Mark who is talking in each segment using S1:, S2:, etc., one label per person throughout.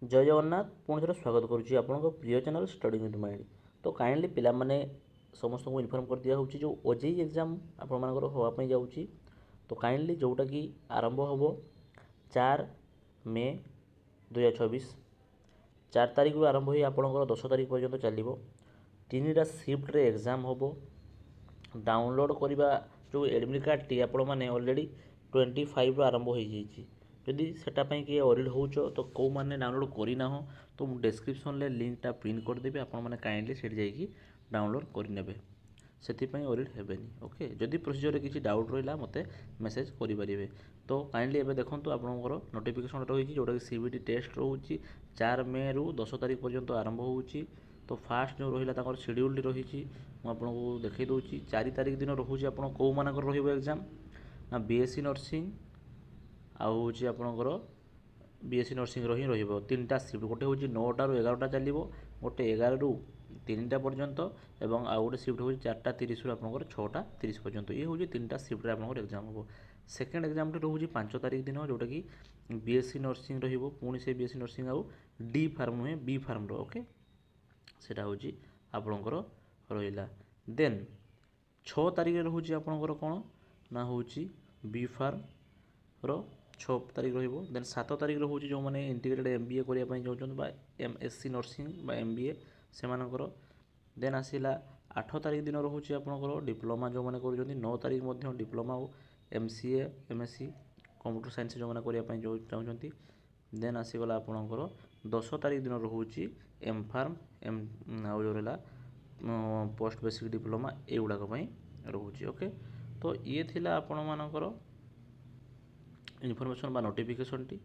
S1: जय जगन्नाथ पुणी थे स्वागत करुच्ची आपण प्रिय चैनल स्टडी विथ माइंड। तो काइंडली पिला माने समस्त को इनफॉर्म कर दिया होची जो ओजेई एग्जाम आपण मानकर होवाई जाऊँगी। तो काइंडली जोटा कि आरंभ हम 4 मे 2024 4 तारिख रु आरंभ हो आपंकर 10 तारिख पर्यंत चलो। 3टा सिफ्ट्रे एग्जाम हम डाउनलोड करवा जो एडमिट कार्ड टी आपण मैंने अलरेडी 25 आरंभ हो जाइए। जदि सेटापी किए ओरिड हो तो कौ मैंने डाउनलोड करना तो मुझे डिस्क्रिप्शन में लिंकटा प्रिंट करदेवी आपने काइंडली से जाकि डाउनलोड करेंगे से ओरिड हेनी। ओके जदि प्रोसीजर किसी डाउट रहा मत मेसेज करेंगे। तो काइंडली एवं देखो आपंकर नोटिफिकेशन रही जोटा कि सीबीटी टेस्ट रोचे 4 मे रु 10 तारिख पर्यंत आरंभ हो। तो फास्ट जो रहा शेड्यूल रही आपको देखई दूसरी 4 तारिख दिन रोचे आप कौ मानकर एग्जाम ना बीएससी नर्सिंग आउ आपणकर बीएससी नर्सिंग ही रही 3टा सिफ्ट गोटे हूँ 9टा ରୁ 11टा चलो गोटे 11 ରୁ 3टा पर्यंत एवं आउ गोटे सिफ्ट हूँ 4टा 30 ରୁ आपंकर 6टा 30 पर्यंत ये हूँ 3टा सिफ्ट आपंकर एग्जाम हम। सेकेंड एग्जाम रोचे 5 तारिख दिन जोटा कि बीएससी नर्सिंग पुणी से बीएससी नर्सिंग आउ डी फार्म नुहे बी फार्म ओके सेटा हूँ आपणकर रहा। देन 6 तारिख रोचे आपंकर कौन ना हूँ बी फार्म रो 6 तारिख देन 7 तारिख रोचे जो मैंने इंटीग्रेटेड एमबीए करने चाहते एमएससी नर्सिंग एमबीए से मानकर। देन आसला 8 तारिख दिन रोचे आपंकर डिप्लोमा जो मैंने कर 9 तारिख डिप्लोमा और एमसीए एमएससी कंप्यूटर साइंस जो मैंने करने चाहते। देन आसीगला आपंकर 10 तारिख दिन रोचे एम फार्म एम आउ जो रहा पोस्ट बेसिक डिप्लोमा युवाक रोचे। ओके तो ये थिला आपण मानकर इनफॉरमेशन बा नोटिफिकेशन टी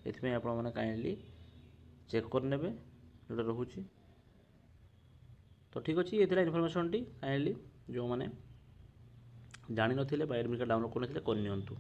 S1: एथि आपण मैंने काइंडली चेक करने जोटा रोचे। तो ठीक अच्छे ये इनफॉरमेशन टी काइंडली जो मैंने जान ना एडमिट कार्ड डाउनलोड करनी करनी।